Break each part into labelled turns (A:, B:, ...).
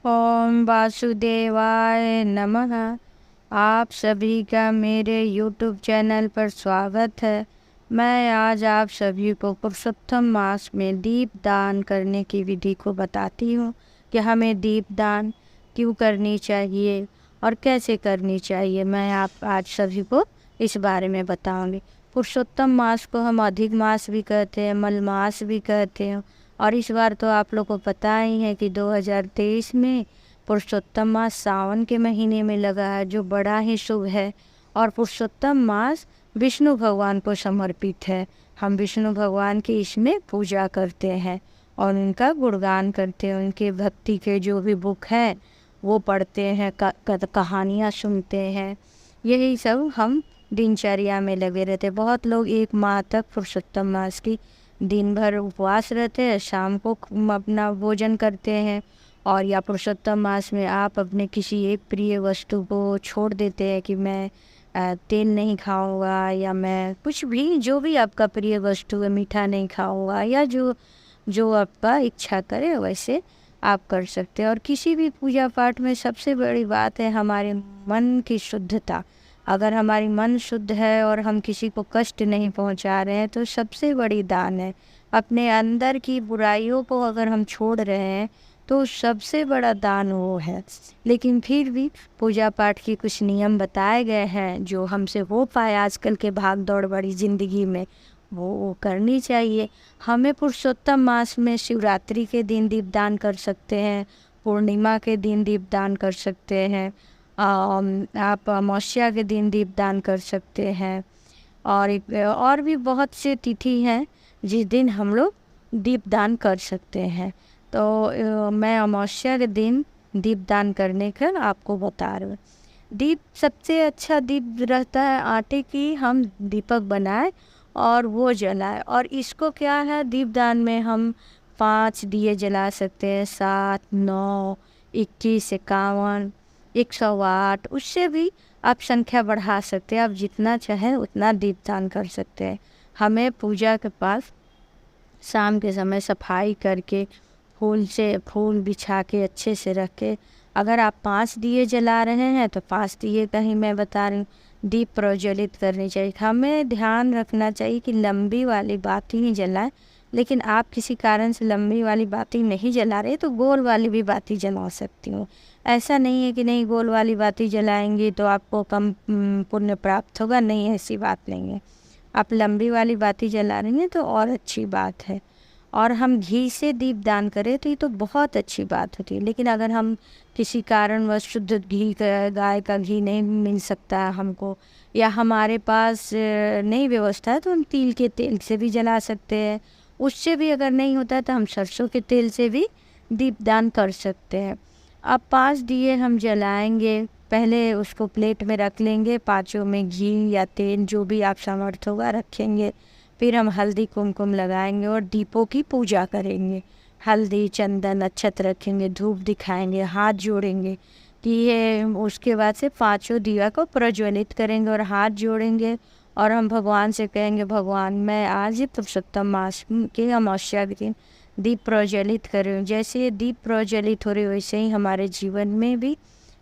A: ओम वासुदेवाय नमः। आप सभी का मेरे YouTube चैनल पर स्वागत है। मैं आज आप सभी को पुरुषोत्तम मास में दीप दान करने की विधि को बताती हूँ कि हमें दीप दान क्यों करनी चाहिए और कैसे करनी चाहिए। मैं आप आज सभी को इस बारे में बताऊंगी। पुरुषोत्तम मास को हम अधिक मास भी कहते हैं, मल मास भी कहते हैं। और इस बार तो आप लोग को पता ही है कि 2023 में पुरुषोत्तम मास सावन के महीने में लगा है, जो बड़ा ही शुभ है। और पुरुषोत्तम मास विष्णु भगवान को समर्पित है। हम विष्णु भगवान की इसमें पूजा करते हैं और उनका गुणगान करते हैं। उनके भक्ति के जो भी बुक हैं वो पढ़ते हैं, कहानियाँ सुनते हैं। यही सब हम दिनचर्या में लगे रहते हैं। बहुत लोग 1 माह तक पुरुषोत्तम मास की दिन भर उपवास रहते हैं, शाम को अपना भोजन करते हैं। और या पुरुषोत्तम मास में आप अपने किसी एक प्रिय वस्तु को छोड़ देते हैं कि मैं तेल नहीं खाऊंगा, या मैं कुछ भी जो भी आपका प्रिय वस्तु है, मीठा नहीं खाऊंगा, या जो जो आपका इच्छा करे वैसे आप कर सकते हैं। और किसी भी पूजा पाठ में सबसे बड़ी बात है हमारे मन की शुद्धता। अगर हमारी मन शुद्ध है और हम किसी को कष्ट नहीं पहुंचा रहे हैं तो सबसे बड़ी दान है। अपने अंदर की बुराइयों को अगर हम छोड़ रहे हैं तो सबसे बड़ा दान वो है। लेकिन फिर भी पूजा पाठ की कुछ नियम बताए गए हैं जो हमसे हो पाए आजकल के भाग दौड़ बड़ी ज़िंदगी में, वो करनी चाहिए। हमें पुरुषोत्तम मास में शिवरात्रि के दिन दीपदान कर सकते हैं, पूर्णिमा के दिन दीपदान कर सकते हैं, आप अमावस्या के दिन दीपदान कर सकते हैं। और भी बहुत से तिथि हैं जिस दिन हम लोग दीपदान कर सकते हैं। तो मैं अमावस्या के दिन दीपदान करने का आपको बता रही हूँ। दीप सबसे अच्छा दीप रहता है आटे की, हम दीपक बनाए और वो जलाए। और इसको क्या है, दीपदान में हम 5 दिए जला सकते हैं, 7, 9, 21, 51, 108, उससे भी आप संख्या बढ़ा सकते हैं। आप जितना चाहें उतना दीपदान कर सकते हैं। हमें पूजा के पास शाम के समय सफाई करके फूल बिछा के अच्छे से रख के, अगर आप 5 दिए जला रहे हैं तो 5 दिए का ही मैं बता रही हूँ दीप प्रज्वलित करनी चाहिए। हमें ध्यान रखना चाहिए कि लंबी वाली बाती ही जलाएं। लेकिन आप किसी कारण से लंबी वाली बाती नहीं जला रहे तो गोल वाली भी बाती जला सकती हूँ। ऐसा नहीं है कि नहीं गोल वाली बाती जलाएंगी तो आपको कम पुण्य प्राप्त होगा, नहीं, ऐसी बात नहीं है। आप लंबी वाली बाती जला रही हैं तो और अच्छी बात है। और हम घी से दीप दान करें तो ये तो बहुत अच्छी बात होती है। लेकिन अगर हम किसी कारणवश शुद्ध घी गाय का घी नहीं मिल सकता है हमको, या हमारे पास नहीं व्यवस्था है, तो हम तिल के तेल से भी जला सकते हैं। उससे भी अगर नहीं होता है तो हम सरसों के तेल से भी दीपदान कर सकते हैं। अब 5 दिए हम जलाएंगे, पहले उसको प्लेट में रख लेंगे, 5 में घी या तेल जो भी आप सामर्थ्य होगा रखेंगे। फिर हम हल्दी कुमकुम लगाएंगे और दीपों की पूजा करेंगे। हल्दी चंदन अक्षत रखेंगे, धूप दिखाएंगे, हाथ जोड़ेंगे कि ये, उसके बाद से 5 दिया को प्रज्वलित करेंगे और हाथ जोड़ेंगे। और हम भगवान से कहेंगे, भगवान मैं आज ही पुरुषोत्तम मास के अमावस्या के दिन दीप प्रज्वलित कर रही हूँ। जैसे ये दीप प्रज्वलित हो रही वैसे ही हमारे जीवन में भी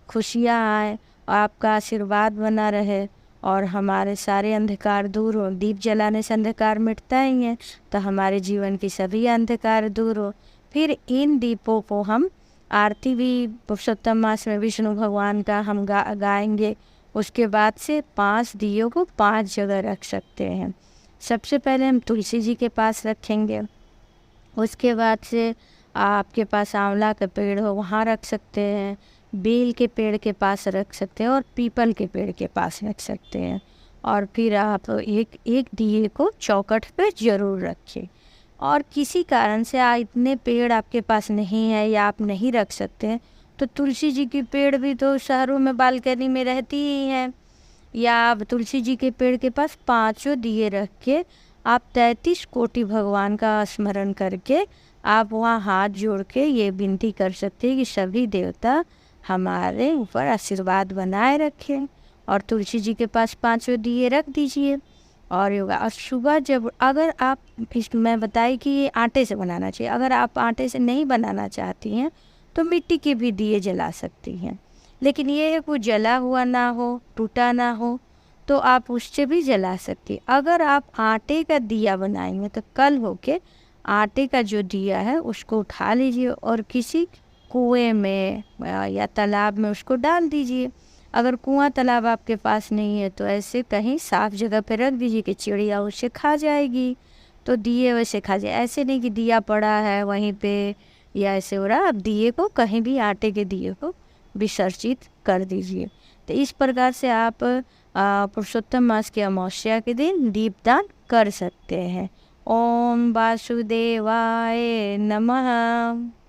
A: खुशियाँ आए, आपका आशीर्वाद बना रहे और हमारे सारे अंधकार दूर हो। दीप जलाने से अंधकार मिटता ही है, तो हमारे जीवन की सभी अंधकार दूर हो। फिर इन दीपों को हम आरती भी पुरुषोत्तम मास में विष्णु भगवान का हम गाएंगे। उसके बाद से 5 दियों को 5 जगह रख सकते हैं। सबसे पहले हम तुलसी जी के पास रखेंगे। उसके बाद से आपके पास आंवला का पेड़ हो वहाँ रख सकते हैं, बेल के पेड़ के पास रख सकते हैं और पीपल के पेड़ के पास रख सकते हैं। और फिर आप एक एक दिए को चौखट पे ज़रूर रखें। और किसी कारण से इतने पेड़ आपके पास नहीं है या आप नहीं रख सकते हैं तो तुलसी जी की पेड़ भी तो शहरों में बालकनी में रहती ही हैं। या आप तुलसी जी के पेड़ के पास 5 दिए रख के आप 33 कोटि भगवान का स्मरण करके आप वहाँ हाथ जोड़ के ये विनती कर सकते हैं कि सभी देवता हमारे ऊपर आशीर्वाद बनाए रखें। और तुलसी जी के पास 5 दिए रख दीजिए। और योगा और सुबह जब, अगर आप मैं बताई कि ये आटे से बनाना चाहिए, अगर आप आटे से नहीं बनाना चाहती हैं तो मिट्टी के भी दिए जला सकती हैं। लेकिन ये है वो जला हुआ ना हो, टूटा ना हो, तो आप उससे भी जला सकती। अगर आप आटे का दिया बनाएंगे तो कल होके आटे का जो दिया है उसको उठा लीजिए और किसी कुएं में या तालाब में उसको डाल दीजिए। अगर कुआं तालाब आपके पास नहीं है तो ऐसे कहीं साफ जगह पे रख दीजिए कि चिड़िया उसे खा जाएगी, तो दिए वैसे खा जाए। ऐसे नहीं कि दिया पड़ा है वहीं पे या ऐसे हो रहा, आप दिए को कहीं भी आटे के दिए को विसर्जित कर दीजिए। तो इस प्रकार से आप पुरुषोत्तम मास की अमावस्या के दिन दीपदान कर सकते हैं। ओम वासुदेवाय नमः।